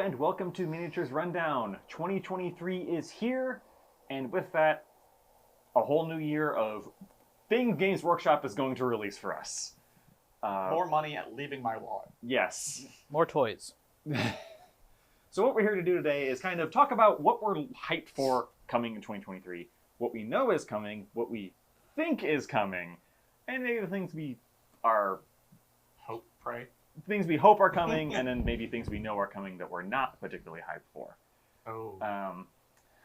and welcome to Miniatures Rundown. 2023 is here, and with that, a whole new year of things Games Workshop is going to release for us. More money at leaving my wallet. Yes. More toys. So what we're here to do today is kind of talk about what we're hyped for coming in 2023, what we know is coming, what we think is coming, and maybe the things we are... Things we hope are coming, and then maybe things we know are coming that we're not particularly hyped for.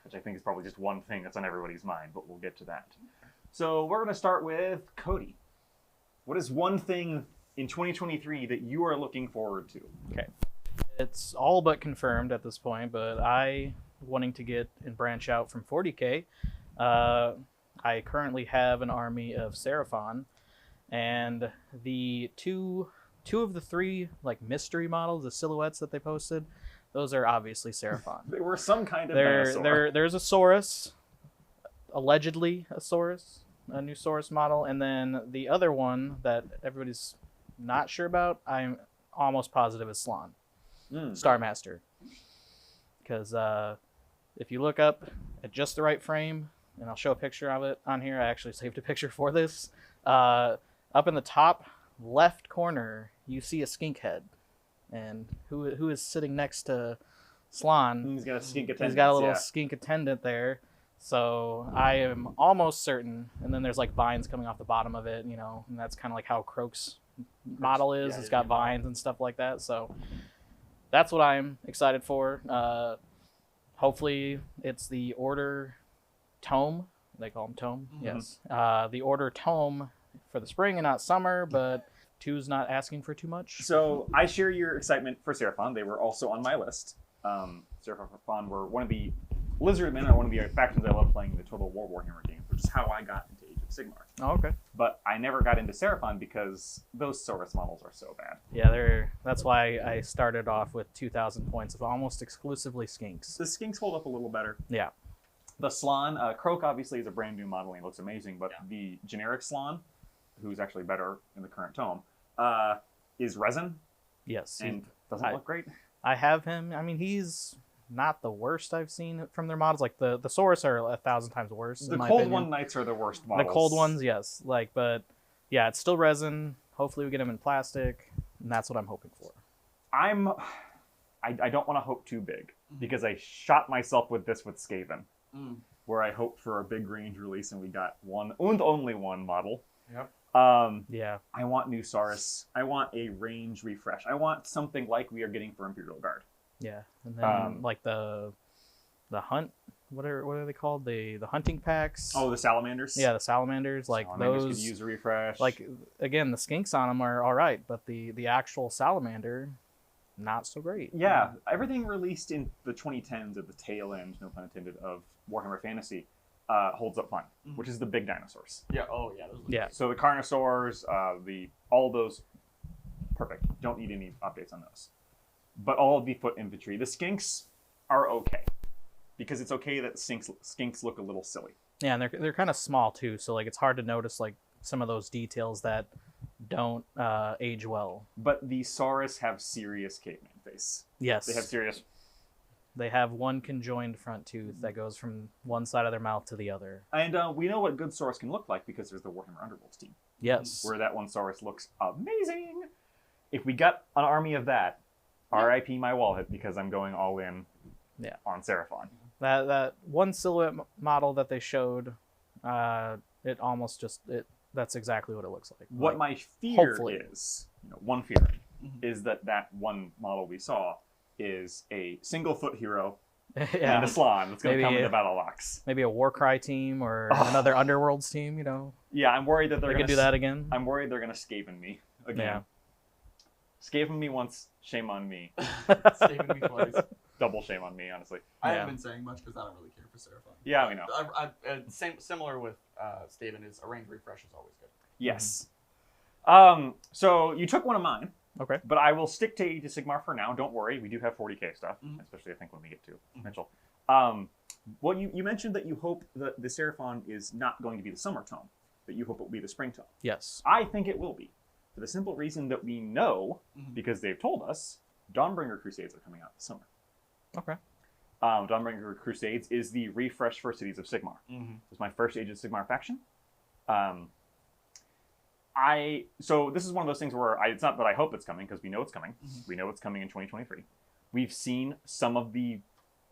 Which I think is probably just one thing that's on everybody's mind, but we'll get to that. So we're going to start with Coty. What is one thing in 2023 that you are looking forward to? Okay. It's all but confirmed at this point, but wanting to get and branch out from 40K, I currently have an army of Seraphon, and the two of the three like mystery models, the silhouettes that they posted, those are obviously Seraphon. They were some kind of dinosaur. There's a Saurus, allegedly a Saurus, a new Saurus model, and then the other one that everybody's not sure about, I'm almost positive is Slan, Starmaster. Because if you look up at just the right frame, and I'll show a picture of it on here, I actually saved a picture for this, up in the top left corner, you see a skink head, and who is sitting next to Slan? He's got a skink attendant. He's got a little skink attendant there. So I am almost certain. And then there's like vines coming off the bottom of it, you know, and that's kind of like how Croak's model is. It's got vines and stuff like that. So that's what I'm excited for. Hopefully it's the Order Tome. They call them Tome. Mm-hmm. Yes. The Order Tome for the spring and not summer, but two's not asking for too much. So I share your excitement for Seraphon. They were also on my list. Seraphon were one of the Lizardmen are one of the factions I love playing in the Total War Warhammer games, which is how I got into Age of Sigmar. Oh, okay. But I never got into Seraphon because those Saurus models are so bad. Yeah, that's why I started off with 2,000 points of almost exclusively skinks. The skinks hold up a little better. Yeah. The Slan, Croak obviously is a brand new model and looks amazing, but the generic Slan, who's actually better in the current tome, is resin. Yes. And doesn't look great. I have him. I mean, he's not the worst I've seen from their models. Like the Saurus are 1,000 times worse. The Cold One Knights are the worst models. The Cold Ones, yes. But yeah, it's still resin. Hopefully we get them in plastic, and that's what I'm hoping for. I don't want to hope too big, because I shot myself with this with Skaven, where I hoped for a big range release, and we got one and only one model. Yep. Yeah. I want new Saurus. I want a range refresh. I want something like we are getting for Imperial Guard. Yeah, and then like the hunt. What are they called? The hunting packs. Oh, the salamanders. Yeah, the salamanders. Like salamanders those could use a refresh. Like again, the skinks on them are all right, but the actual salamander, not so great. Yeah, everything released in the 2010s at the tail end, no pun intended, of Warhammer Fantasy holds up fine, which is the big dinosaurs. Yeah. Oh, yeah. Yeah. So the Carnosaurs, all those, perfect. Don't need any updates on those. But all of the foot infantry, the skinks are okay, because it's okay that skinks look a little silly. Yeah, and they're kind of small too, so like it's hard to notice like some of those details that don't age well. But the Saurus have serious caveman face. Yes. They have serious. They have one conjoined front tooth that goes from one side of their mouth to the other. And we know what good Saurus can look like because there's the Warhammer Underworlds team. Yes. Where that one Saurus looks amazing. If we got an army of that, RIP my wallet, because I'm going all in on Seraphon. That one silhouette model that they showed, it almost just that's exactly what it looks like. What my fear is, one fear, is that one model we saw is a single foot hero and a Slan that's going to come into Battle Lox. Maybe a Warcry team or another Underworlds team, Yeah, I'm worried that they're going to do that again. I'm worried they're going to Skaven me again. Yeah. Skaven me once, shame on me. Skaven me twice. Double shame on me, honestly. I haven't been saying much because I don't really care for Seraphon. Yeah, we know. Similar with Skaven is a range refresh is always good. Yes. So you took one of mine. Okay. But I will stick to Age of Sigmar for now. Don't worry, we do have 40k stuff, especially I think when we get to Mitchell. Well, you mentioned that you hope that the Seraphon is not going to be the summer tome, that you hope it will be the spring tome. Yes. I think it will be. For the simple reason that we know, because they've told us, Dawnbringer Crusades are coming out this summer. Okay. Dawnbringer Crusades is the refresh for Cities of Sigmar. Mm-hmm. It's my first Age of Sigmar faction. So this is one of those things where it's not that I hope it's coming, because we know it's coming. Mm-hmm. We know it's coming in 2023. We've seen some of the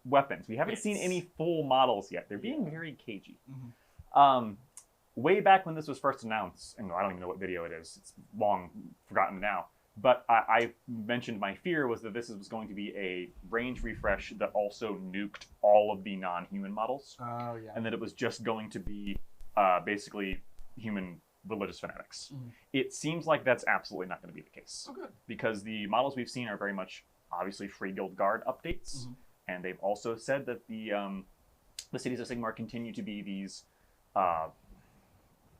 weapons. We haven't seen any full models yet. They're being very cagey. Mm-hmm. Way back when this was first announced, and I don't even know what video it is. It's long forgotten now. But I mentioned my fear was that this was going to be a range refresh that also nuked all of the non-human models. Oh, yeah. And that it was just going to be basically human religious fanatics. Mm-hmm. It seems like that's absolutely not going to be the case. Oh, good. Because the models we've seen are very much, obviously, Free Guild Guard updates. Mm-hmm. And they've also said that the Cities of Sigmar continue to be these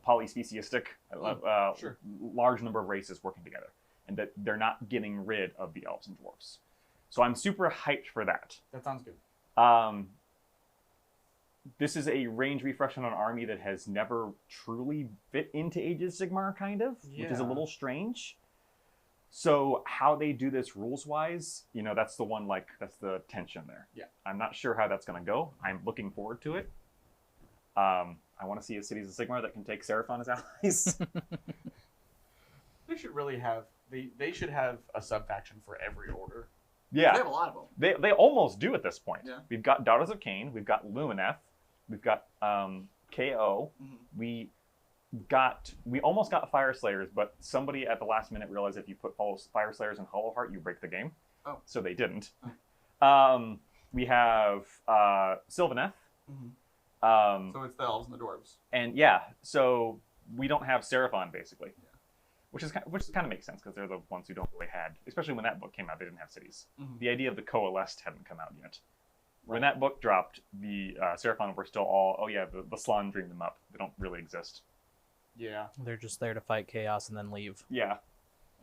polyspeciestic, Sure. large number of races working together. And that they're not getting rid of the elves and dwarves. So I'm super hyped for that. That sounds good. This is a range refresh on an army that has never truly fit into Age of Sigmar, kind of, which is a Yeah. little strange. So how they do this rules-wise, that's that's the tension there. Yeah. I'm not sure how that's going to go. I'm looking forward to it. I want to see a Cities of Sigmar that can take Seraphon as allies. They should really have... They should have a sub-faction for every order. Yeah. They have a lot of them. They almost do at this point. Yeah. We've got Daughters of Cain. We've got Lumineth. We've got KO. Mm-hmm. We almost got Fire Slayers, but somebody at the last minute realized if you put Fire Slayers in Hollow Heart, you break the game. Oh. So they didn't. Oh. We have Sylvaneth. Mm-hmm. So it's the elves and the dwarves. And yeah, so we don't have Seraphon, basically. Yeah. Which kind of makes sense, because they're the ones who don't really had, especially when that book came out, they didn't have cities. Mm-hmm. The idea of the Coalesced hadn't come out yet. Right. When that book dropped, the Seraphon were still all, the Slann dreamed them up. They don't really exist. Yeah. They're just there to fight chaos and then leave. Yeah.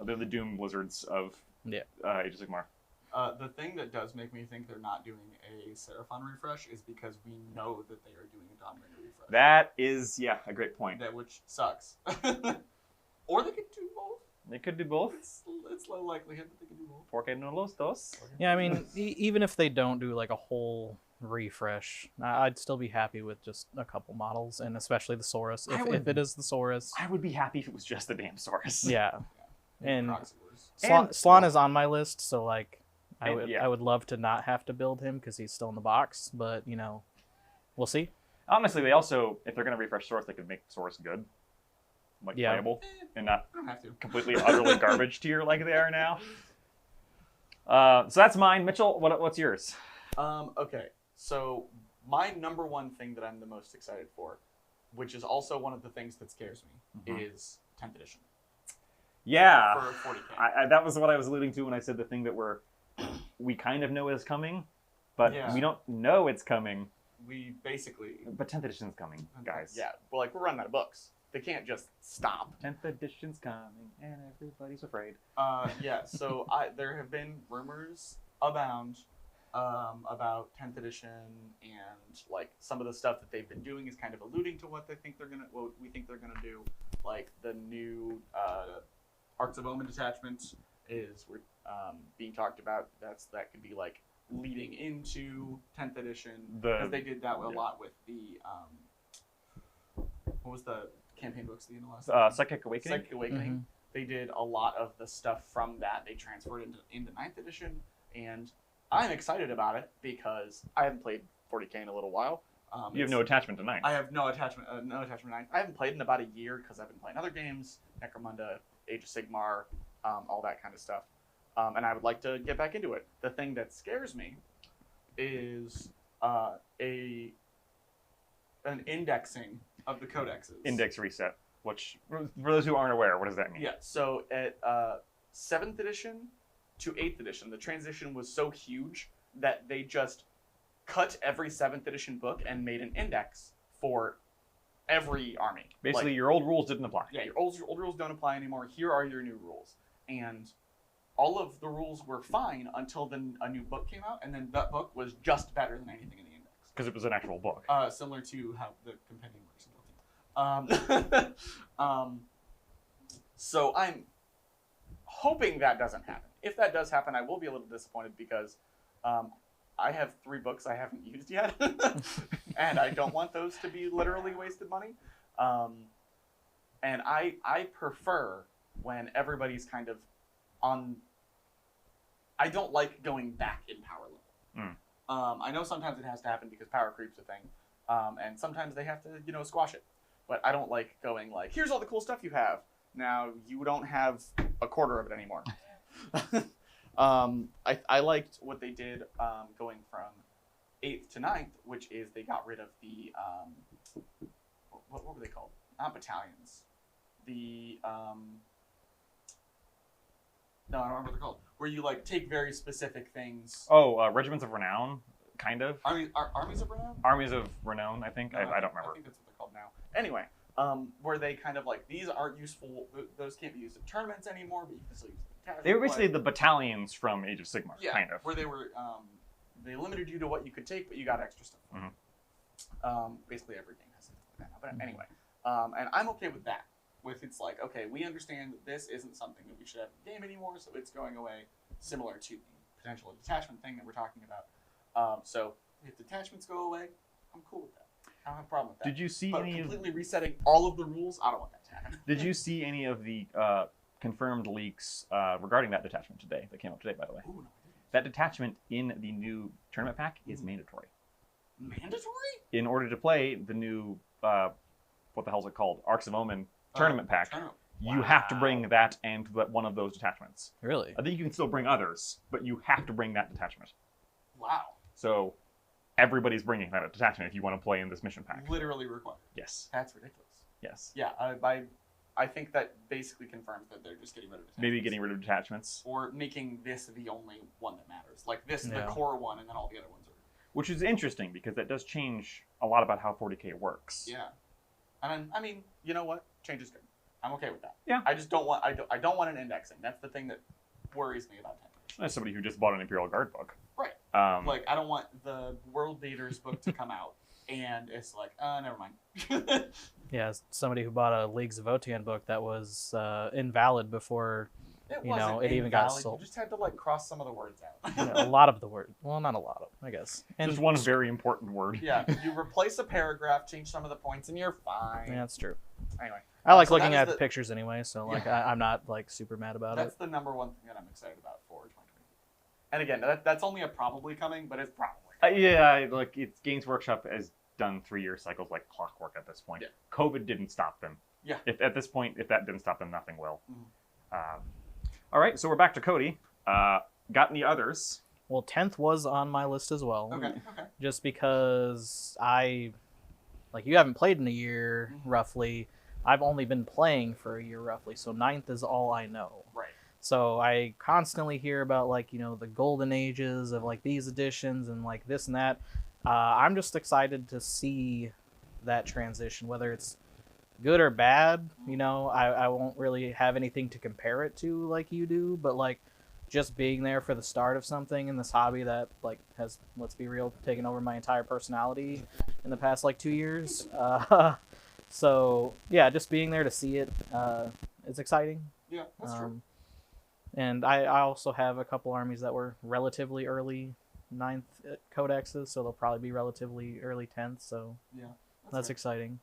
They're the Doom Blizzards of Age of Sigmar. The thing that does make me think they're not doing a Seraphon refresh is because we know that they are doing a Dawnbringer refresh. That is, a great point. Which sucks. Or they could do both. They could do both. It's low likelihood that they could do both. Porque no los dos. Yeah, I mean, even if they don't do like a whole refresh, I'd still be happy with just a couple models, and especially the Saurus. If it is the Saurus, I would be happy if it was just the damn Saurus. Yeah, and And Slann is on my list, so like, I And would love to not have to build him because he's still in the box, but we'll see. Honestly, they also, if they're gonna refresh Saurus, they could make Saurus good, playable, and not I don't have to. completely utterly garbage tier like they are now. So that's mine. Mitchell, what's yours? Okay, so my number one thing that I'm the most excited for, which is also one of the things that scares me, is 10th edition. Yeah, For 40K. that was what I was alluding to when I said the thing that we kind of know is coming, but we don't know it's coming. We basically... But 10th edition's coming, guys. Yeah, well, we're running out of books. They can't just stop. 10th edition's coming, and everybody's afraid. So there have been rumors abound about 10th edition, and some of the stuff that they've been doing is kind of alluding to what we think they're gonna do. Like the new Arcs of Omen detachment is being talked about. That could be leading into 10th edition, because they did that a lot with the what was the campaign books the last Psychic Awakening. Psychic Awakening. Mm-hmm. They did a lot of the stuff from that. They transferred into 9th edition, and I'm excited about it because I haven't played 40K in a little while. You have no attachment to 9th. I have no attachment to 9th. I haven't played in about a year because I've been playing other games, Necromunda, Age of Sigmar, all that kind of stuff. And I would like to get back into it. The thing that scares me is an indexing of the codexes. Index reset, which, for those who aren't aware, what does that mean? Yeah, so at 7th edition to 8th edition, the transition was so huge that they just cut every 7th edition book and made an index for every army. Basically, your old rules didn't apply. Yeah, your old rules don't apply anymore. Here are your new rules. And all of the rules were fine until a new book came out, and then that book was just better than anything in the index. Because it was an actual book. Similar to how the compendium works. So I'm hoping that doesn't happen. If that does happen, I will be a little disappointed because I have 3 books I haven't used yet, and I don't want those to be literally wasted money. And I prefer when everybody's kind of on. I don't like going back in power level. I know sometimes it has to happen because power creep's a thing, and sometimes they have to squash it. But I don't like going like, here's all the cool stuff you have. Now you don't have a quarter of it anymore. I liked what they did going from 8th to 9th, which is they got rid of the what were they called? Not battalions. The no, I don't remember what they're called. Where you like take very specific things. Oh, regiments of renown, kind of. Armies of renown. Armies of renown, I think. No, I don't remember. I think that's what they're called now. Anyway, where they kind of like these aren't useful. Those can't be used in tournaments anymore, but you can still use them. They were basically the battalions from Age of Sigmar, yeah, kind of. Where they were, they limited you to what you could take, but you got extra stuff. Basically every game has something like that now. But anyway, and I'm okay with that. With it's like, okay, we understand that this isn't something that we should have in the game anymore, so it's going away, similar to the potential detachment thing that we're talking about. So if detachments go away, I'm cool with that. I don't have a problem with that. Did you see but any completely resetting all of the rules? I don't want that to happen. Did you see any of the confirmed leaks regarding that detachment today? That came up today, by the way. Ooh, no, I didn't. That detachment in the new tournament pack is mandatory. Mandatory? In order to play the new, what the hell is it called? Arcs of Omen tournament pack, you have to bring that and one of those detachments. Really? I think you can still bring others, but you have to bring that detachment. Wow. So everybody's bringing that detachment if you want to play in this mission pack. Literally required. Yes. That's ridiculous. Yes. Yeah, I think that basically confirms that they're just getting rid of detachments. Maybe getting rid of detachments. Or making this the only one that matters. Like this is the Yeah. core one, and then all the other ones are. Which is interesting because that does change a lot about how 40k works. Yeah. And I mean, you know what? Change is good. I'm okay with that. Yeah. I just don't want. I don't want an indexing. That's the thing that worries me about 10th. As somebody who just bought an Imperial Guard book. Right. Like I don't want the World Leaders book to come out, and it's like, never mind. Yeah, as somebody who bought a Leagues of Otian book that was invalid before It You know, wasn't it even got invalid. sold. You just had to like cross some of the words out. A lot of the word. Well, not a lot of, I guess. And Just one very important word. Yeah, you replace a paragraph, change some of the points, and you're fine. Yeah, that's true. Anyway, I like so looking that is at the the- pictures anyway, so like Yeah. I'm not like super mad about that's it. the number one thing that I'm excited about for 2020. And again, that's only a probably coming, but it's probably. Yeah, like it's Games Workshop has done 3-year cycles like clockwork at this point. Yeah. COVID didn't stop them. Yeah. If at this point, if that didn't stop them, nothing will. Mhm. All right, so we're back to Coty. Got any others? Well, 10th was on my list as well. Okay. Just because you haven't played in a year Mhm. roughly. I've only been playing for a year roughly, so 9th is all I know. Right. So I constantly hear about the golden ages of like these editions and like this and that. I'm just excited to see that transition, whether it's good or bad. I won't really have anything to compare it to like you do, but like just being there for the start of something in this hobby that like has, let's be real, taken over my entire personality in the past like 2 years. So yeah, just being there to see it is exciting. Yeah, that's true. And I also have a couple armies that were relatively early 9th codexes, so they'll probably be relatively early 10th. So Yeah, that's fair. exciting.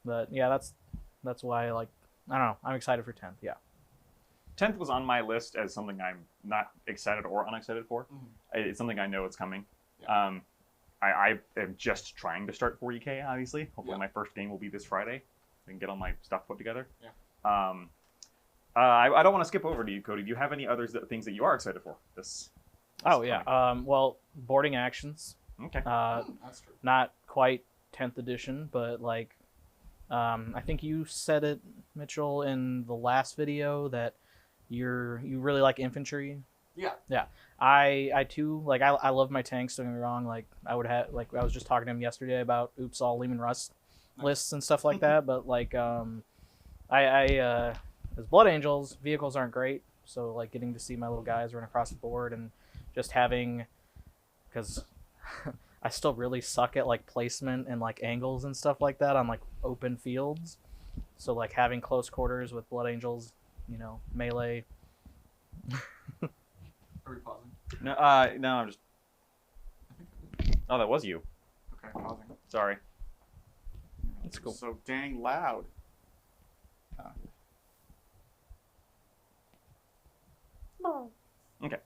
But yeah, that's why I don't know. I'm excited for 10th. Yeah. 10th was on my list as something I'm not excited or unexcited for. Mhm. It's something I know it's coming. Yeah. I am just trying to start 40k, obviously. Hopefully Yeah. my first game will be this Friday. I can get all my stuff put together. Yeah. I don't want to skip over to you, Coty. Do you have any things that you are excited for this Oh yeah. coming? Well, boarding actions. Okay. That's true. Not quite 10th edition, but like I think you said it, Mitchell, in the last video that you really like infantry. Yeah. I too, like I love my tanks, don't get me wrong. Like I would have, like I was just talking to him yesterday about all Lehman Russ Nice. lists and stuff like that, but like as Blood Angels, vehicles aren't great, so like getting to see my little guys run across the board and just having, because I still really suck at like placement and like angles and stuff like that on like open fields. So like having close quarters with Blood Angels, melee. Are we pausing? No, I'm just Oh, that was you. Okay, pausing. Sorry. That's cool. So dang loud. Okay.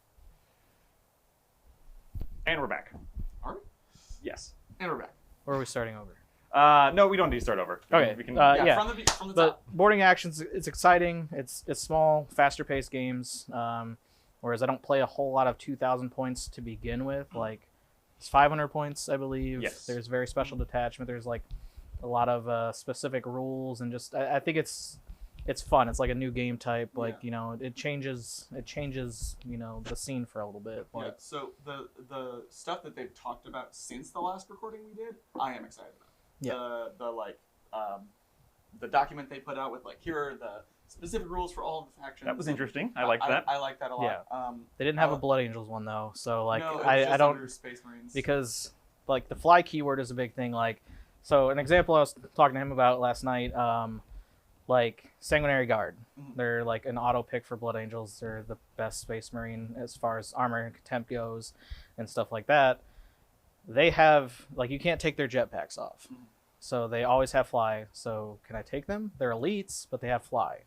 And we're back. Are we? Yes. And we're back. Or are we starting over? No, we don't need to start over. Okay. We can, Yeah. From the But top. boarding actions, it's exciting. It's small, faster paced games. Whereas I don't play a whole lot of 2,000 points to begin with. Like it's 500 points, I believe. Yes. There's very special detachment. There's like a lot of specific rules, and just I think it's fun. It's like a new game type. Like it changes the scene for a little bit. Like, Yeah. So the stuff that they've talked about since the last recording we did, I am excited about. Yeah. The document they put out with like here are the specific rules for all of the factions. That was interesting. I like that. I like that a lot. Yeah. They didn't have a Blood Angels one though, so like no, I don't under Space Marines. because like the fly keyword is a big thing. Like so an example I was talking to him about last night. Like Sanguinary Guard, they're like an auto pick for Blood Angels. They're the best Space Marine as far as armor and contempt goes, and stuff like that. They have like you can't take their jetpacks off, so they always have fly. So can I take them? They're elites, but they have fly,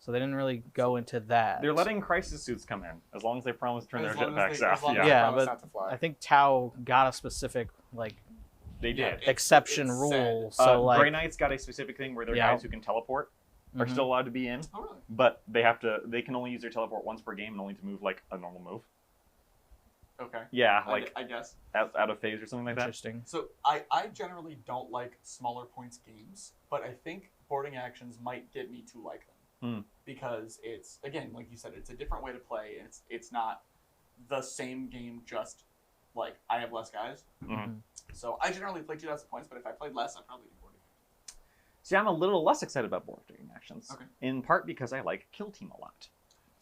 so they didn't really go into that. They're letting crisis suits come in as long as they promise to turn their As long as jetpacks they- off. as long as Yeah, they Yeah, promise but not to fly. I think Tau got a specific like they did. It's- exception it's rule. said. So like Grey Knights got a specific thing where their Yeah. guys who can teleport are Mhm. still allowed to be in, Oh really? but they can only use their teleport once per game and only to move like a normal move. Okay. Yeah, like I guess. out of phase or something like that. interesting. So I generally don't like smaller points games, but I think boarding actions might get me to like them because it's again like you said, it's a different way to play. And it's not the same game. Just like I have less guys, Mhm. so I generally play 2,000 points. But if I played less, I'd probably do boarding actions. See, I'm a little less excited about boarding actions. Okay. In part because I like Kill Team a lot.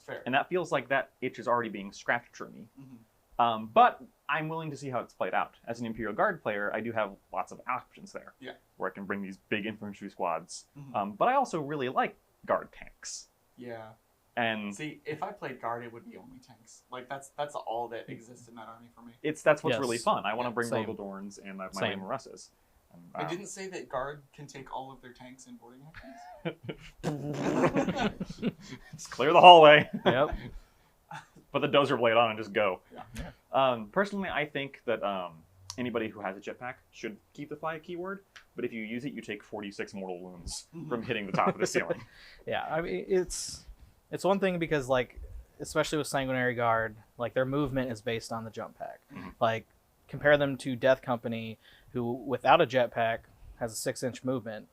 Fair. And that feels like that itch is already being scratched for me. Mhm. But I'm willing to see how it's played out. As an Imperial Guard player, I do have lots of options there. Yeah. Where I can bring these big infantry squads. Mhm. But I also really like Guard tanks. Yeah. And See, if I played guard, it would be only tanks. Like that's all that exists in that army for me. that's what's Yes. really fun. I want to Yeah, bring same. Rogaldorns and my Same. Marusses. And, I didn't say that guard can take all of their tanks in boarding actions. Just clear the hallway. Yep. Put the dozer blade on and just go. Yeah. Personally, I think that anybody who has a jetpack should keep the fly keyword, but if you use it, you take 46 mortal wounds from hitting the top of the ceiling. Yeah, I mean it's one thing because like especially with Sanguinary Guard, like their movement is based on the jump pack. Mhm. Like compare them to Death Company, who without a jetpack has a 6-inch movement,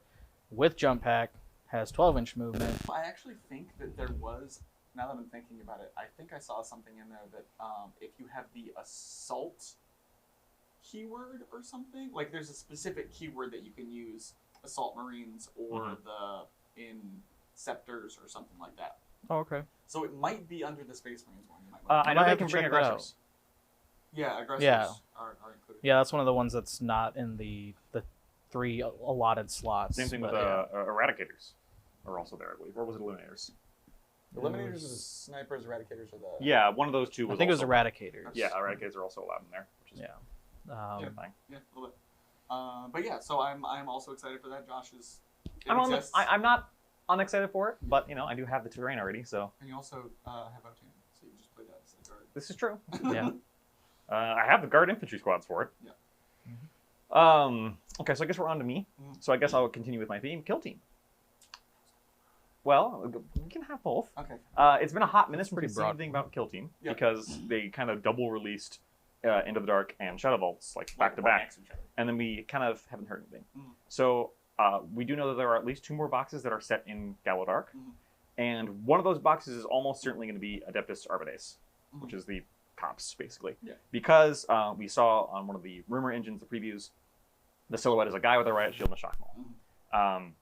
with jump pack has 12-inch movement. I actually think that there was. Now that I'm thinking about it, I think I saw something in there that if you have the assault keyword or something, like there's a specific keyword that you can use, assault marines or the Inceptors or something like that. Oh, okay. So it might be under the Space Marines one. You might want I I know might they have can to bring check that out. aggressors. yeah, aggressors Yeah. are included. Yeah, that's one of the ones that's not in the 3 allotted slots. Same thing with but, yeah. eradicators are also there, I believe. Or was it eliminators? Eliminators are the snipers, eradicators are the. Yeah, one of those two was I think it was also- Eradicators. Yeah, eradicators are also allowed in there, which is Yeah. fine. Yeah, a little bit. But yeah, so I'm also excited for that. Josh is. I'm not unexcited for it, but I do have the terrain already, so And you also have Outan, so you just play that as a guard. this is true. Yeah. I have the guard infantry squads for it. Yeah. Okay, so I guess we're on to me. Mhm. So I guess I'll continue with my theme, Kill Team. Well, we can have both. Okay. It's been a hot minute since pretty we've seen broad. anything about Kill Team Yeah. because they kind of double released Into the Dark and Shadow Vaults like back to right back, next to each other. and then we kind of haven't heard anything. Mhm. So we do know that there are at least 2 more boxes that are set in Gallowdark, Mhm. and one of those boxes is almost certainly going to be Adeptus Arbites, Mhm. which is the cops basically. Yeah. Because we saw on one of the rumor engines, the previews, the silhouette is a guy with a riot shield and a shock maul. Mhm.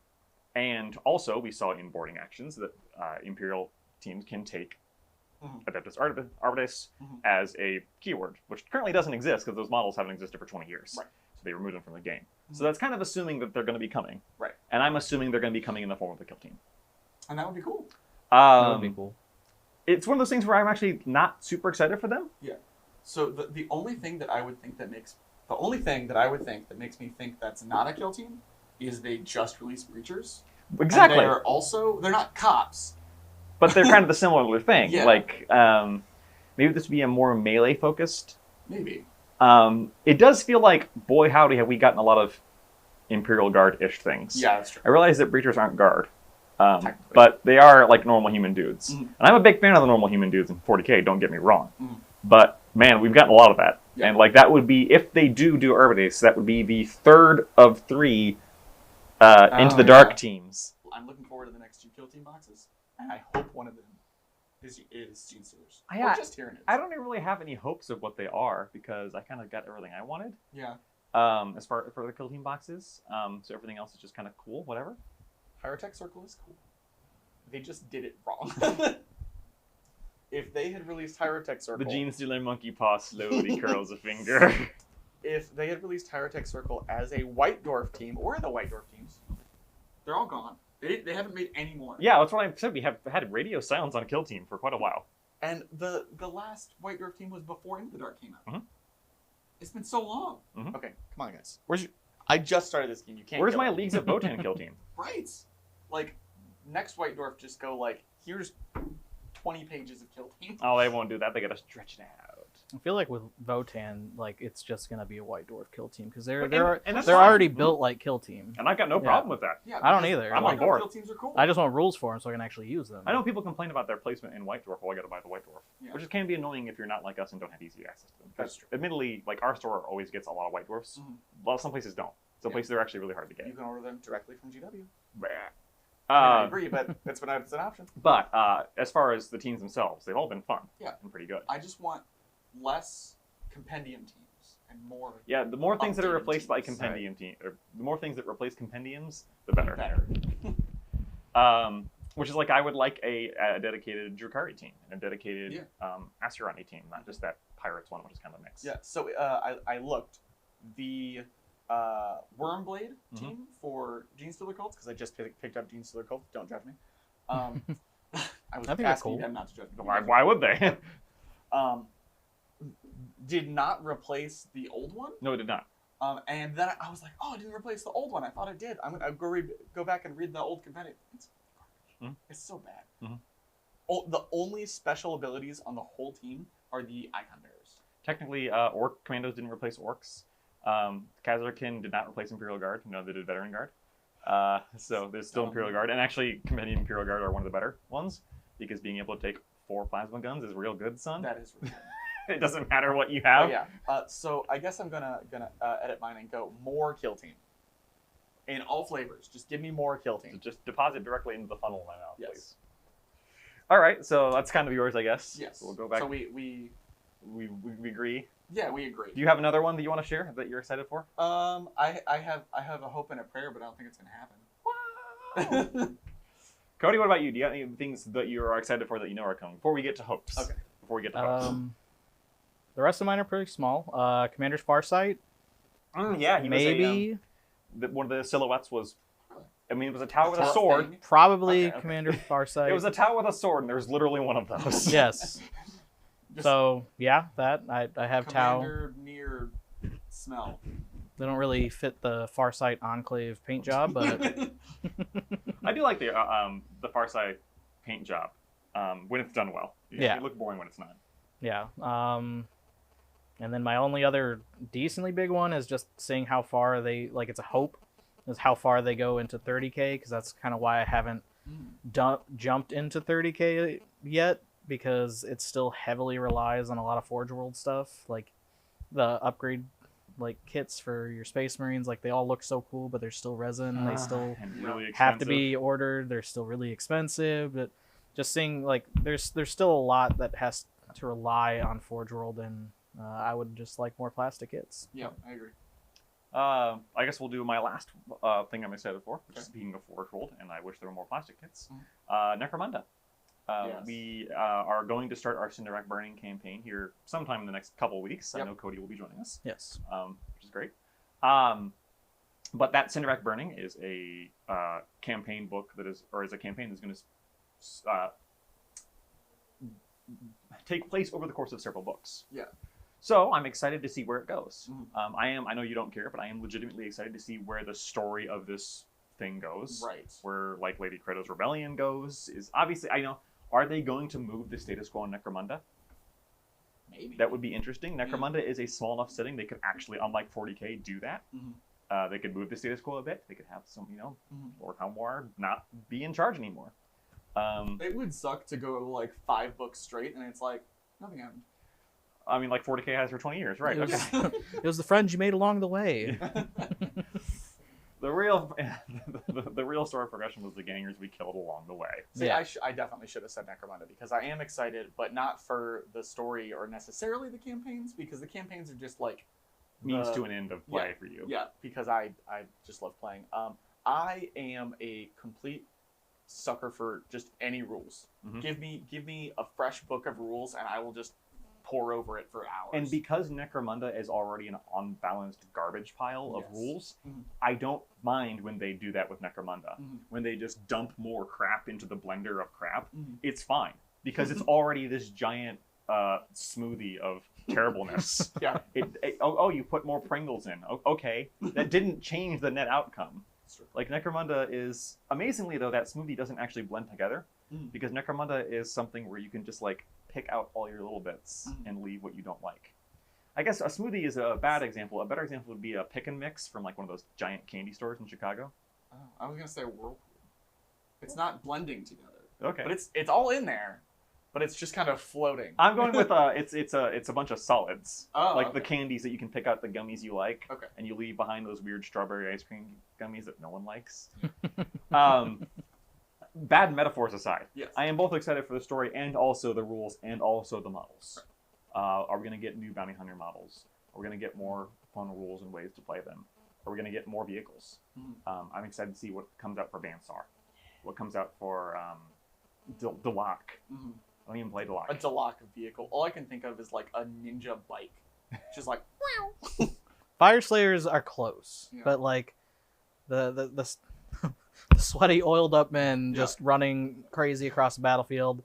And also, we saw in boarding actions that Imperial teams can take Mhm. Adeptus Arbites Mhm. as a keyword, which currently doesn't exist because those models haven't existed for 20 years. Right. So they removed them from the game. Mhm. So that's kind of assuming that they're going to be coming. Right. And I'm assuming they're going to be coming in the form of the Kill Team. And that would be cool. That would be cool. It's one of those things where I'm actually not super excited for them. So the only thing that I would think that makes The only thing that I would think that makes me think that's not a kill team is they just released Breachers. Exactly. And they're not cops. But they're kind of the similar thing. Yeah. Like, maybe this would be a more melee focused. Maybe. It does feel like, boy howdy, have we gotten a lot of Imperial Guard-ish things. Yeah, that's true. I realize that Breachers aren't Guard. But they are like normal human dudes. Mm-hmm. And I'm a big fan of the normal human dudes in 40k, don't get me wrong. Mm-hmm. But, man, we've gotten a lot of that. Yeah. And, like, that would be, if they do Urban Ace, that would be the third of 3 Into the Dark teams. I'm looking forward to the next 2 kill team boxes, and I hope one of them is Gene Stealers. Yeah, or just Tyranids. I don't even really have any hopes of what they are, because I kind of got everything I wanted. Yeah. As far for the kill team boxes. So everything else is just kind of cool, whatever. Pyrotech Circle is cool. They just did it wrong. If they had released Pyrotech Circle... The Gene Stealer monkey paw slowly curls a finger. If they had released Pyrotech Circle as a White Dwarf team, or the White Dwarf teams, they're all gone. They haven't made any more. Yeah, that's what I said. We have had radio silence on Kill Team for quite a while. And the last White Dwarf team was before Into the Dark came out. Mm-hmm. It's been so long. Mm-hmm. Okay, come on, guys. I just started this game. You can't. Where's kill my me. Leagues of Votann Kill Team? Right. Like, next White Dwarf, just go like, here's 20 pages of Kill Team. Oh, they won't do that. They gotta stretch it out. I feel like with Votann, like it's just gonna be a White Dwarf kill team because they're that's they're fine. already built like kill team. And I've got no problem with that. Yeah, I don't because either. I'm White on Dwarf board. Kill teams are cool. I just want rules for them so I can actually use them. I know people complain about their placement in White Dwarf, well, I gotta buy the White Dwarf. Yeah. Which can be annoying if you're not like us and don't have easy access to them. That's true. Admittedly, like our store always gets a lot of White Dwarfs. Mhm. Well, some places don't. Some Yeah. places they're actually really hard to get. You can order them directly from GW. Uh, I agree, but it's an option. but as far as the teams themselves, they've all been fun. Yeah. And pretty good. I just want less compendium teams and more Yeah, the more things that are updated replaced by teams. compendium or the more things that replace compendiums, the better. better. Which is like I would like a dedicated Drukari team and a dedicated Assurani team, not just that Pirates one, which is kind of a mix. Yeah, so I looked. The Wormblade team for Gene Stealer Cults, because I just picked up Gene Stealer Cults, don't judge me. I was I think that's asking cool. them not to judge me. Why would they? Did not replace the old one. No, it did not. And then I was like, oh, it didn't replace the old one. I thought it did. I'm going to go back and read the old compendium. It's garbage. It's so bad. Mhm. Oh, the only special abilities on the whole team are the Icon Bearers. Technically, Orc Commandos didn't replace Orcs. Khazarkin did not replace Imperial Guard. No, they did Veteran Guard. So there's still Imperial Guard. And actually, Compendium Imperial Guard are one of the better ones, because being able to take 4 plasma guns is real good, son. That is really good. It doesn't matter what you Oh, have. yeah. So I guess I'm gonna edit mine and go more kill team. In all flavors, just give me more kill So team. just deposit directly into the funnel in my mouth, Yes. please. All right, so that's kind of yours, I guess. Yes. So we'll go back. So we agree. yeah, we agree. Do you have another one that you want to share that you're excited for? I have a hope and a prayer, but I don't think it's gonna happen. Cody, what about you? Do you have any things that you are excited for that you know are coming? Before we get to hopes. Okay. Before we get to hopes. The rest of mine are pretty small. Commander's Farsight, Yeah, he maybe. was one of the silhouettes was. I mean, it was a Tau with a Tau sword. thing? Probably Okay. Commander Farsight. It was a Tau with a sword, and there's literally one of those. Yes. Just So yeah, that I have Tau. Commander near smell. They don't really fit the Farsight Enclave paint job, but I do like the Farsight paint job when it's done well. Yeah. It looks boring when it's not. yeah. And then my only other decently big one is just seeing how far they it's a hope is how far they go into 30K, because that's kind of why I haven't jumped into 30K yet, because it still heavily relies on a lot of Forge World stuff, like the upgrade kits for your Space Marines. Like, they all look so cool, but they're still resin. They still And really expensive. have to be ordered. They're still really expensive. But just seeing there's still a lot that has to rely on Forge World, and I would just like more plastic kits. Yeah, I agree. I guess we'll do my last thing I'm excited for, which is speaking of Forge World, and I wish there were more plastic kits. Necromunda. Yes. We are going to start our Cinderrack burning campaign here sometime in the next couple weeks. Yep. I know Cody will be joining us, Yes. which is great. But that Cinderrack burning is a campaign book is a campaign that's going to take place over the course of several books. Yeah. So I'm excited to see where it goes. Mhm. I know you don't care, but I am legitimately excited to see where the story of this thing goes. Right. Where like Lady Krato's rebellion goes is obviously, I know. Are they going to move the status quo in Necromunda? Maybe. That would be interesting. Necromunda is a small enough setting they could actually, unlike 40k, do that. Mhm. They could move the status quo a bit. They could have some, Mhm. Lord Helmwar not be in charge anymore. It would suck to go like 5 books straight and it's like nothing happened. I mean, like 40k has for 20 years, right? It was, Okay. it was the friends you made along the way. The real, the real story progression was the gangers we killed along the way. See, Yeah. I definitely should have said Necromunda because I am excited, but not for the story or necessarily the campaigns, because the campaigns are just like Means to an end of play for you. Yeah, because I just love playing. I am a complete sucker for just any rules. Mhm. Give me a fresh book of rules and I will just pour over it for hours. And because Necromunda is already an unbalanced garbage pile of Yes. rules, Mhm. I don't mind when they do that with Necromunda. Mhm. When they just dump more crap into the blender of crap, Mhm. it's fine. Because it's already this giant smoothie of terribleness. Yeah. You put more Pringles in. Okay. That didn't change the net outcome. It's true. Like Necromunda is, amazingly though, that smoothie doesn't actually blend together. Mhm. Because Necromunda is something where you can just like pick out all your little bits Mhm. and leave what you don't like. I guess a smoothie is a bad example. A better example would be a pick and mix from like one of those giant candy stores in Chicago. Oh, I was gonna say Whirlpool. It's not blending together, Okay. but it's all in there, but it's just kind of floating. I'm going with it's a bunch of solids. Oh, like okay. the candies that you can pick out the gummies you like. Okay. And you leave behind those weird strawberry ice cream gummies that no one likes. Bad metaphors aside, Yes. I am both excited for the story and also the rules and also the models. Are we going to get new bounty hunter models? Are we going to get more fun rules and ways to play them? Are we going to get more vehicles? Mhm. I'm excited to see what comes out for Bansar. What comes out for Delak. Mhm. I don't even play Delak. A Delak vehicle. All I can think of is like a ninja bike, just like Fire Slayers are close, Yeah. but like the the sweaty, oiled up men Yeah. just running crazy across the battlefield.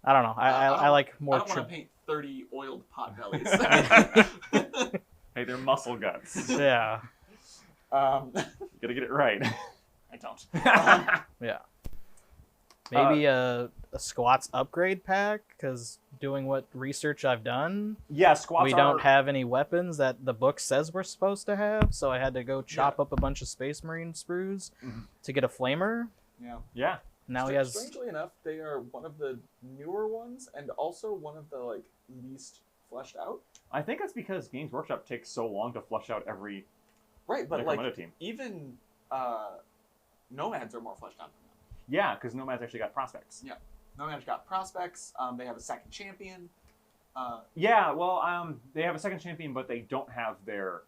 I don't know. I don't- like more. I don't want to paint 30 oiled pot bellies. Hey, they're muscle guts. You Yeah, gotta get it right. I don't. yeah. Maybe a squats upgrade pack, because doing what research I've done, Yeah, squats we don't have any weapons that the book says we're supposed to have, so I had to go chop up a bunch of Space Marine sprues Mhm. to get a flamer. Yeah. Yeah. Now he has. Strangely enough, they are one of the newer ones and also one of the like least fleshed out. I think that's because Games Workshop takes so long to flush out every Right, but Necromunda like team. even Nomads are more fleshed out than that. Yeah, because Nomad's actually got prospects. Yeah. Nomads got prospects. They have a second champion. Yeah, well, they have a second champion, but they don't have their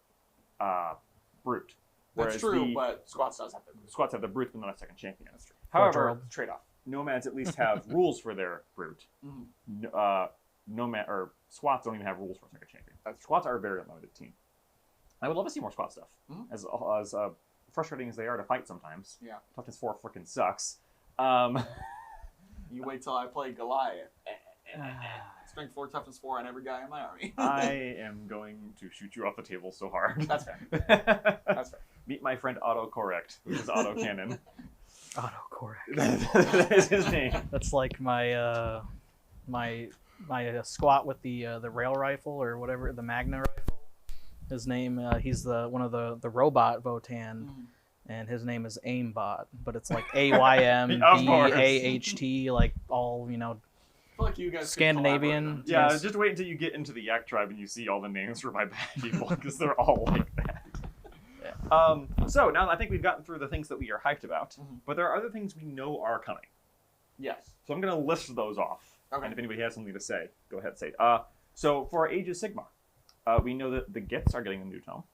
brute. That's Whereas true, the but Squats does have the squats have the brute, but not a second champion. That's true. However, Forge Trade-off. Nomads at least have rules for their brute. Mhm. Nomad or squats don't even have rules for a second champion. Squats are a very limited team. I would love to see more squat stuff. Mhm. As frustrating as they are to fight sometimes. Yeah. Toughness 4 freaking sucks. You wait till I play Goliath. Strength 4, toughness 4 on every guy in my army. I am going to shoot you off the table so hard. That's fair. That's fair. Meet my friend Autocorrect, who is autocannon. Autocorrect. That is his name. That's like my my squat with the rail rifle or whatever, the Magna rifle. His name, he's one of the robot Votan, and his name is Aimbot, but it's like AYMBAHT, like all Fuck you guys. Scandinavian. Yeah, Yes. just wait until you get into the Yak tribe and you see all the names for my bad people, because they're all like that. Yeah. So now I think we've gotten through the things that we are hyped about, Mhm. but there are other things we know are coming. Yes. So I'm going to list those off. Okay. And if anybody has something to say, go ahead and say it. So for Age of Sigmar, we know that the Gits are getting a new tome.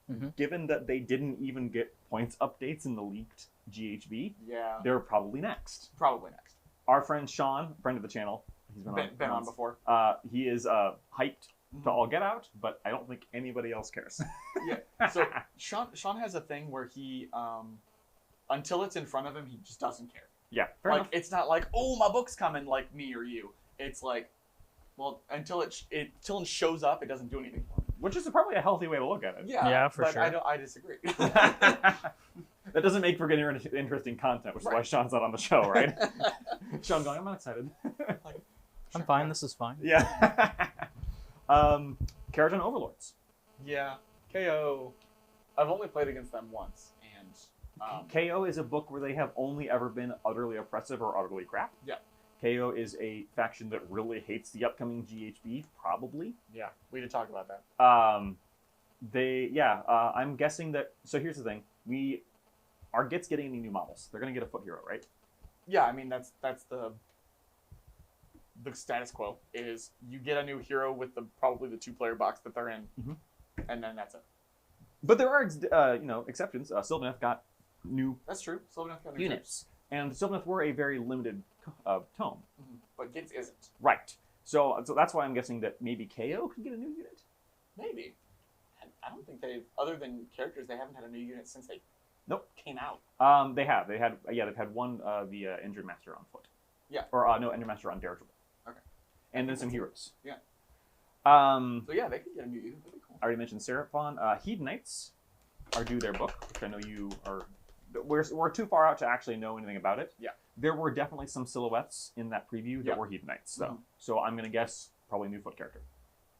Mhm. Given that they didn't even get points updates in the leaked GHB, Yeah. they're probably next. Probably next. Our friend Sean, friend of the channel, he's Been on before. he is hyped to all get out, but I don't think anybody else cares. Yeah. So Sean has a thing where he until it's in front of him, he just doesn't care. Yeah, fair Like enough. it's not like, oh, my book's coming, like me or you. It's like Well, until it shows up, it doesn't do anything for me. Which is probably a healthy way to look at it. Yeah, for but sure. I disagree. That doesn't make for getting interesting content, which is why Sean's not on the show, right? Sean going, I'm not excited. Like, I'm fine. This is fine. Yeah. Keratin Overlords. Yeah, KO. I've only played against them once, and KO is a book where they have only ever been utterly oppressive or utterly crap. Yeah. KO is a faction that really hates the upcoming GHB, probably. yeah, we did talk about that. I'm guessing that. So here's the thing: our Git's getting any new models. They're gonna get a foot hero, right? Yeah, I mean that's the status quo is you get a new hero with probably the 2-player box that they're in, and then that's it. But there are exceptions. Sylvaneth got new That's true. Sylvaneth got new units, and Sylvaneth were a very limited tome. but Gitz isn't. Right. So that's why I'm guessing that maybe KO could get a new unit. Maybe. And I don't think other than characters, they haven't had a new unit since they came out. They have. They've had one, the Injured Master on foot. Yeah. Or no, Injured Master on dirigible. Okay. And then some heroes. Yeah. So yeah, they could get a new unit. That'd be cool. I already mentioned Seraphon. Hedonites are due their book, which I know you are. We're too far out to actually know anything about it. Yeah. There were definitely some silhouettes in that preview that were Hedonites, though. So I'm gonna guess probably new foot character.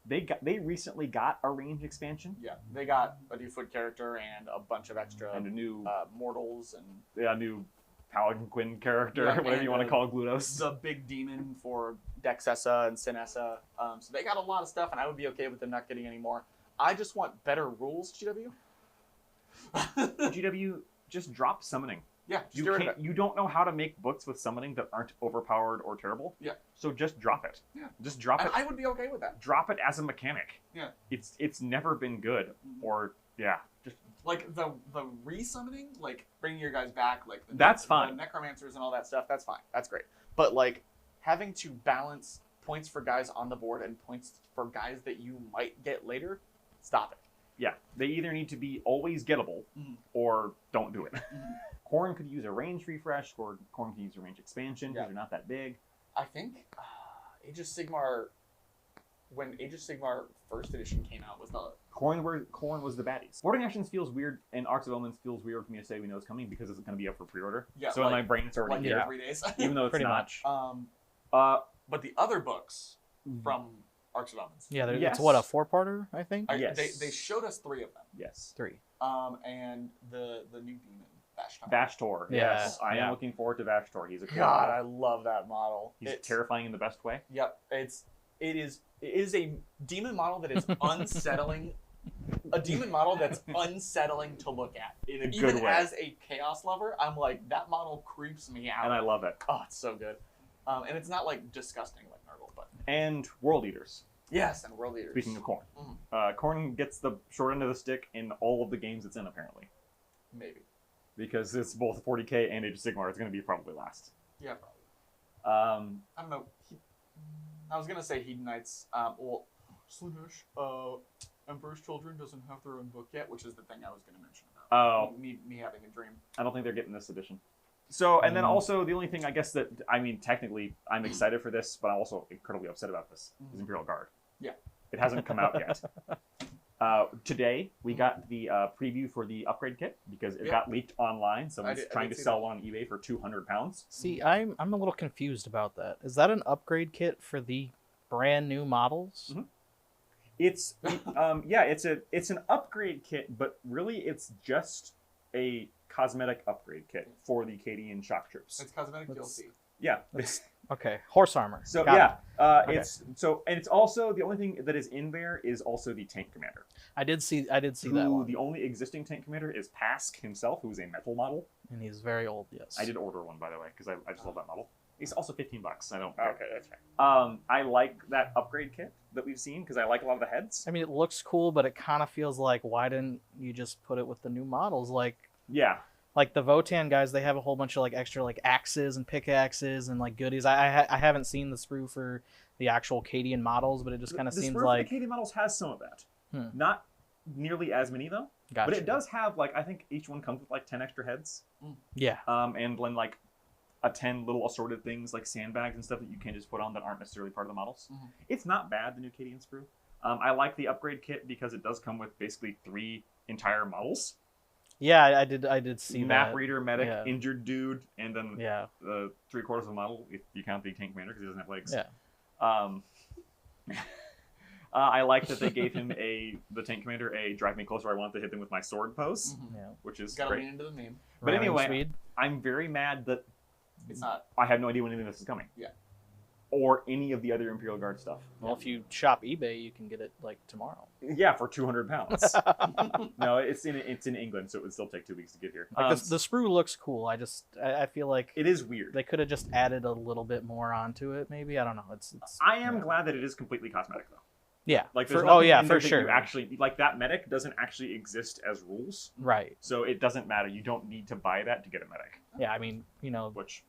They recently got a range expansion. Yeah, they got a new foot character and a bunch of extra and a new mortals and a new Paladin character, whatever you want to call Glutos. The big demon for Dexessa and Sinessa. So they got a lot of stuff, and I would be okay with them not getting any more. I just want better rules, GW. GW, just drop summoning. Yeah, you don't know how to make books with summoning that aren't overpowered or terrible. Yeah. So just drop it. Yeah. Just drop it. I would be okay with that. Drop it as a mechanic. Yeah. It's never been good. Or just like the re-summoning, like bringing your guys back, like that's fine. The necromancers and all that stuff. That's fine. That's great. But like having to balance points for guys on the board and points for guys that you might get later, stop it. Yeah. They either need to be always gettable or don't do it. Khorne could use a range refresh, or Khorne could use a range expansion because they're not that big. I think Age of Sigmar, when Age of Sigmar first edition came out, was the Khorne was the baddies. Boarding Actions feels weird, and Arcs of Omens feels weird for me to say we know it's coming because it's going to be up for pre-order. Yeah, so in my brain it's already here. 3 days. Even though it's pretty not. much. But the other books from Arcs of Omens. Yeah, it's what, a 4-parter, I think? Yes. They showed us 3 of them. Yes. 3. And the new demon. Vashtor. Yeah. Yes, I am looking forward to Vashtor. He's a cool God, model. I love that model. He's terrifying in the best way. Yep, it is a demon model that is unsettling. A demon model that's unsettling to look at. In a good Even way. as a chaos lover, I'm like, that model creeps me out. And I love it. Oh, it's so good. And it's not like disgusting like Nurgle, but and World Eaters. Yes, and World Eaters. Speaking of Khorne, Khorne gets the short end of the stick in all of the games it's in apparently. Maybe. Because it's both 40k and Age of Sigmar. It's going to be probably last. Yeah, probably. I don't know. I was going to say Hedonites. Well, Slaanesh, Emperor's Children doesn't have their own book yet, which is the thing I was going to mention about. Oh. Me having a dream. I don't think they're getting this edition. So, and then also the only thing I guess that, I mean, technically I'm excited for this, but I'm also incredibly upset about this, is Imperial Guard. Yeah. It hasn't come out yet. Today, we got the preview for the upgrade kit because it got leaked online. Someone's trying to sell one on eBay for £200. See, I'm a little confused about that. Is that an upgrade kit for the brand new models? Mm-hmm. It's it's an upgrade kit, but really it's just a cosmetic upgrade kit for the Cadian shock troops. It's cosmetic DLC. Yeah. Okay, horse armor. So Okay. It's also the only thing that is in there is also the tank commander. I did see that one. The only existing tank commander is Pask himself, who is a metal model, and he's very old. Yes. I did order one, by the way, because I just love that model. He's also $15. I don't. Okay, that's right. I like that upgrade kit that we've seen because I like a lot of the heads. I mean, it looks cool, but it kind of feels like, why didn't you just put it with the new models? Like the Votan guys, they have a whole bunch of like extra like axes and pickaxes and like goodies. I haven't seen the sprue for the actual Cadian models, but it just kind of seems like the Cadian models has some of that. Not nearly as many though. Gotcha. But it does have like I think each one comes with like 10 extra heads. Yeah. And then like attend little assorted things like sandbags and stuff that you can just put on that aren't necessarily part of the models. Mm-hmm. It's not bad, the new Coty and Sprue. I like the upgrade kit because it does come with basically 3 entire models. Yeah, I did see Map that. reader, medic, injured dude, and then yeah, 3/4 of the model if you count the tank commander because he doesn't have legs. Yeah. I like that they gave him the tank commander a drive me closer. I want to hit them with my sword pose, which is Gotta great. lean into the meme. But anyway, I'm very mad that it's not. I have no idea when any of this is coming. Yeah. Or any of the other Imperial Guard stuff. Well, if you shop eBay, you can get it like tomorrow. Yeah, for £200. No, it's in England, so it would still take 2 weeks to get here. Like the sprue looks cool. I feel like it is weird. They could have just added a little bit more onto it. Maybe I don't know. It's I am glad that it is completely cosmetic though. Yeah. Like for sure. Actually, like that medic doesn't actually exist as rules. Right. So it doesn't matter. You don't need to buy that to get a medic. Yeah, I mean, which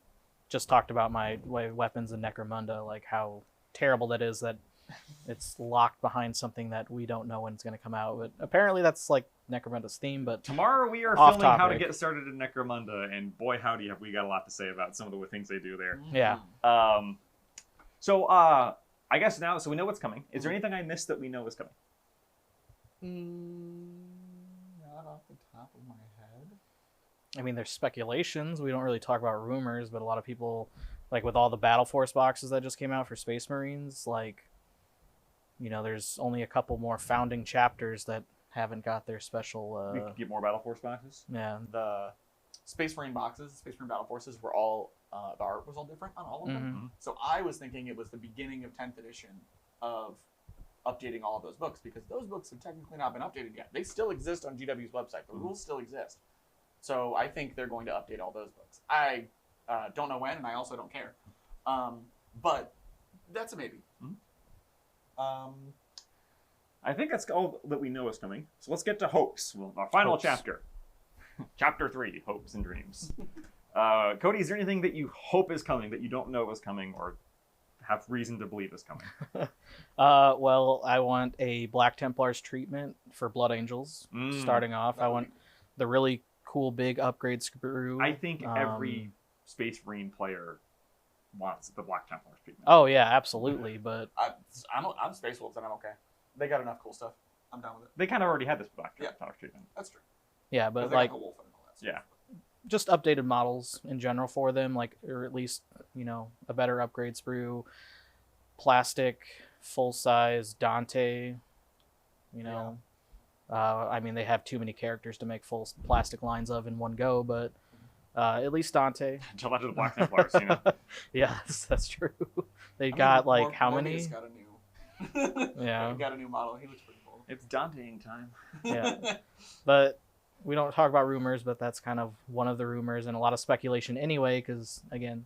just talked about my weapons in Necromunda, like how terrible that is that it's locked behind something that we don't know when it's going to come out. But apparently that's like Necromunda's theme. But tomorrow we are filming how to get started in Necromunda, and boy howdy have we got a lot to say about some of the things they do there. Yeah. So I guess now, so we know what's coming. Is there anything I missed that we know is coming? Not off the top of my head. I mean, there's speculations. We don't really talk about rumors, but a lot of people, like with all the Battle Force boxes that just came out for Space Marines, like, there's only a couple more founding chapters that haven't got their special... we could get more Battle Force boxes? Yeah. The Space Marine boxes, Space Marine Battle Forces were all... the art was all different on all of them. Mm-hmm. So I was thinking it was the beginning of 10th edition of updating all of those books, because those books have technically not been updated yet. They still exist on GW's website. The rules still exist. So I think they're going to update all those books. I don't know when, and I also don't care. But that's a maybe. I think that's all that we know is coming. So let's get to hopes. Well, our final chapter. Chapter 3, Hopes and Dreams. Coty, is there anything that you hope is coming that you don't know is coming or have reason to believe is coming? Well, I want a Black Templars treatment for Blood Angels starting off. I want the really cool big upgrade sprue. I think every Space Marine player wants the Black Templars treatment. Oh yeah, absolutely. But I'm Space Wolves and I'm okay. They got enough cool stuff. I'm down with it. They kind of already had this Black Templars treatment. That's true. Yeah, but like yeah. Just updated models in general for them, like, or at least, a better upgrade sprue, plastic, full-size Dante, I mean, they have too many characters to make full plastic lines of in one go, but at least Dante. Until after the Black Templars, Yeah, that's true. They got, like, how many? Got a new... got a new model. He looks pretty cool. It's Danteing time. Yeah. But... we don't talk about rumors, but that's kind of one of the rumors and a lot of speculation anyway, because, again,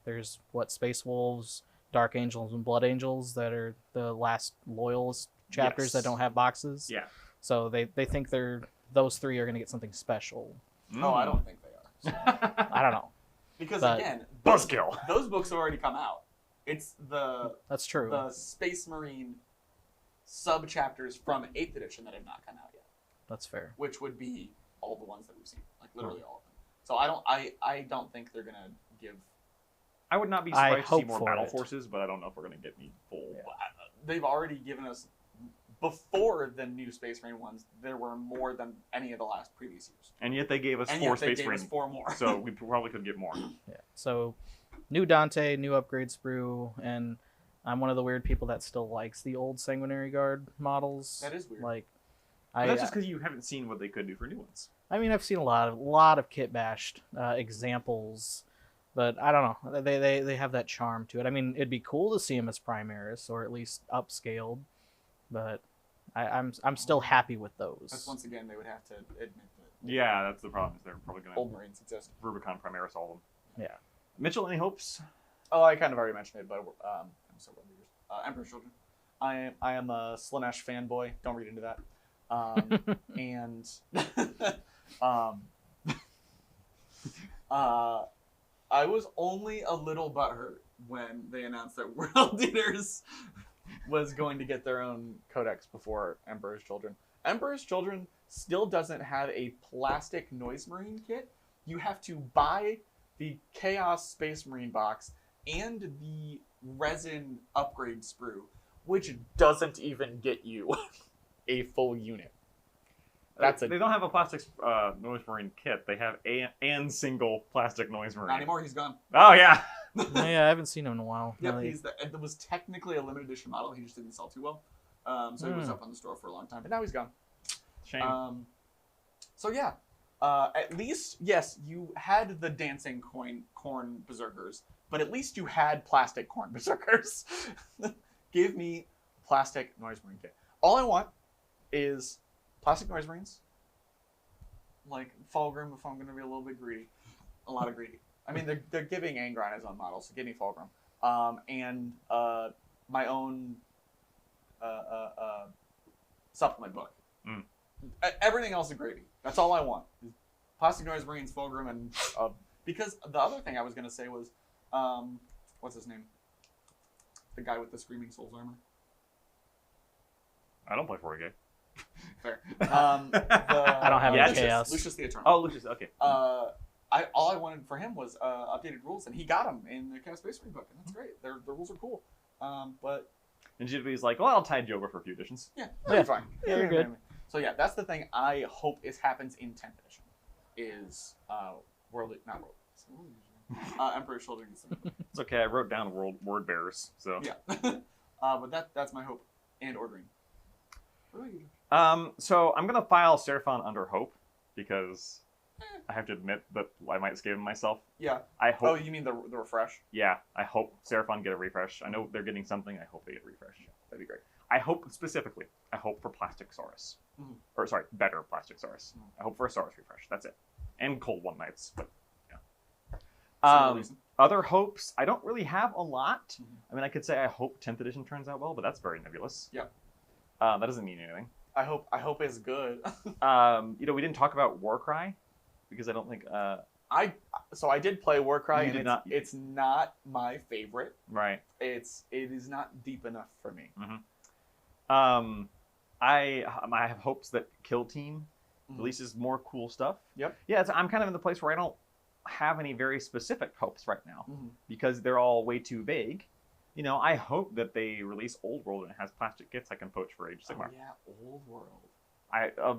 there's, Space Wolves, Dark Angels, and Blood Angels that are the last Loyalist chapters that don't have boxes. Yeah. So they think those 3 are going to get something special. Oh, I don't think they are. So. I don't know. Because, again, buzzkill. Those books have already come out. It's That's true. The Space Marine sub-chapters from 8th edition that have not come out yet. That's fair. Which would be all the ones that we've seen, like literally all of them. So I don't think they're gonna give. I would not be surprised to see more Battle Forces, but I don't know if we're gonna get any full. Yeah. They've already given us before the new Space Marine ones. There were more than any of the last previous years. And yet they gave us 4 Space Marine. 4 more. So we probably could get more. Yeah. So, new Dante, new upgrade sprue, and I'm one of the weird people that still likes the old Sanguinary Guard models. That is weird. Like. That's just because you haven't seen what they could do for new ones. I mean, I've seen a lot of kit bashed examples, but I don't know. They have that charm to it. I mean, it'd be cool to see them as Primaris or at least upscaled, but I'm still happy with those. That's once again they would have to admit that. Yeah, that's the problem. Is they're probably going to old Marines exist. Rubicon Primaris all of them. Yeah. Mitchell, any hopes? Oh, I kind of already mentioned it, but I'm several years. Emperor's Children. I am a Slanesh fanboy. Don't read into that. And I was only a little butthurt when they announced that World Eaters was going to get their own codex before Emperor's Children. Emperor's Children still doesn't have a plastic Noise Marine kit. You have to buy the Chaos Space Marine box, and the resin upgrade sprue, which doesn't even get you a full unit. They don't have a plastic noise marine kit. They have a single plastic noise marine. Not anymore. He's gone. Oh yeah. Oh, yeah, I haven't seen him in a while. Yep, Really. it was technically a limited edition model. He just didn't sell too well. So he was up on the store for a long time, but now he's gone. Shame. So yeah, at least, yes, you had the dancing corn berserkers, but at least you had plastic corn berserkers. Give me plastic noise marine kit. All I want is plastic noise marines, like Fulgrim if I'm going to be a little bit greedy. A lot of greedy. I mean, they're giving Angron his own model, so give me Fulgrim. And my own supplement book. Mm. Everything else is gravy. That's all I want. Plastic Noise Marines, Fulgrim, and because the other thing I was gonna say was, what's his name? The guy with the Screaming Souls armor. I don't play 40K. Fair. I don't have any chaos. Lucius the Eternal. Oh, Lucius. Okay. All I wanted for him was updated rules, and he got them in the Chaos Space Marine book, and that's great. The rules are cool. But and GW's like, well, I'll tide you over for a few editions. yeah, you're fine. Yeah, you're good. So yeah, that's the thing I hope happens in 10th edition. Is Emperor's Children. It's okay. I wrote down word bearers. So Yeah. But that's my hope and ordering. What about you? So I'm gonna file Seraphon under hope because I have to admit that I might skip myself. Yeah. I hope. Oh, you mean the refresh? Yeah, I hope Seraphon get a refresh. I know they're getting something. I hope they get a refresh. That'd be great. I hope specifically. I hope for Plastic Saurus. Mhm. Or sorry, better Plastic Saurus. I hope for a Saurus refresh. That's it. And Cold One Nights, but yeah. Other hopes, I don't really have a lot. Mhm. I mean, I could say I hope 10th edition turns out well, but that's very nebulous. Yeah. That doesn't mean anything. I hope it's good. We didn't talk about Warcry because I don't think. I did play Warcry, You and did it's not my favorite. Right. It is not deep enough for me. I have hopes that Kill Team releases more cool stuff. Yep. Yeah, I'm kind of in the place where I don't have any very specific hopes right now Mhm. because they're all way too vague. You know, I hope that they release Old World and it has plastic kits I can poach for Age of Sigmar. Oh, yeah, Old World.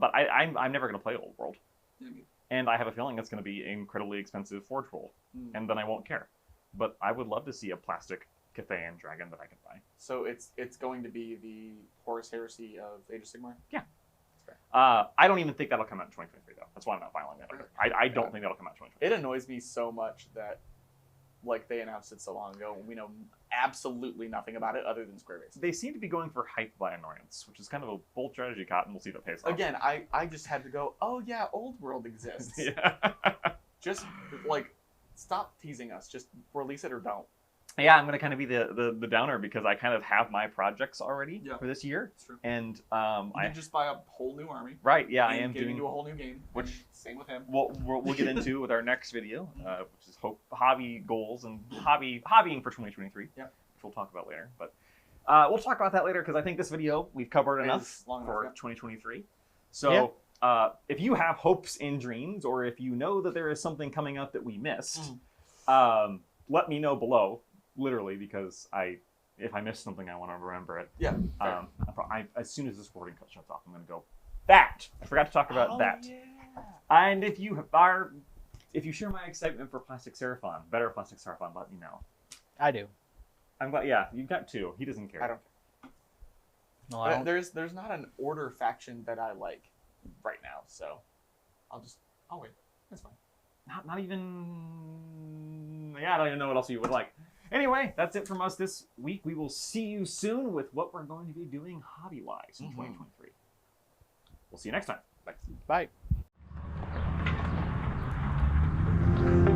But I'm never going to play Old World. Yeah, And I have a feeling it's going to be an incredibly expensive Forge World. And then I won't care. But I would love to see a plastic Cathayan dragon that I can buy. So it's going to be the Horus Heresy of Age of Sigmar? Yeah. I don't even think that'll come out in 2023, though. That's why I'm not filing that. Really? I don't think that'll come out in 2023. It annoys me so much that, like, they announced it so long ago, and we know absolutely nothing about it other than Square Base. They seem to be going for hype by annoyance, which is kind of a bold strategy, Cotton. We'll see if it pays off. Again, I just had to go, oh yeah, Old World exists. Yeah. Just, like, stop teasing us. Just release it or don't. Yeah, I'm going to kind of be the downer because I kind of have my projects already for this year. That's true. And I just buy a whole new army. Right, yeah, I and am get doing into a whole new game. which Same with him. we'll get into with our next video, which is hobby goals and hobbying for 2023. Yeah. Which we'll talk about later. But we'll talk about that later because I think this video we've covered enough for 2023. So if you have hopes and dreams, or if you know that there is something coming up that we missed, let me know below. Literally, because if I miss something, I want to remember it. Yeah. As soon as this recording shuts off, I'm going to go, that! I forgot to talk about that. Yeah. And if you share my excitement for Plastic Seraphon, better Plastic Seraphon, let me know. I do. I'm glad, yeah, you've got two. He doesn't care. I don't care. No, I don't. There's not an order faction that I like right now, so I'll wait. That's fine. Not even... Yeah, I don't even know what else you would like. Anyway, that's it from us this week. We will see you soon with what we're going to be doing hobby-wise in 2023. We'll see you next time. Bye. Bye.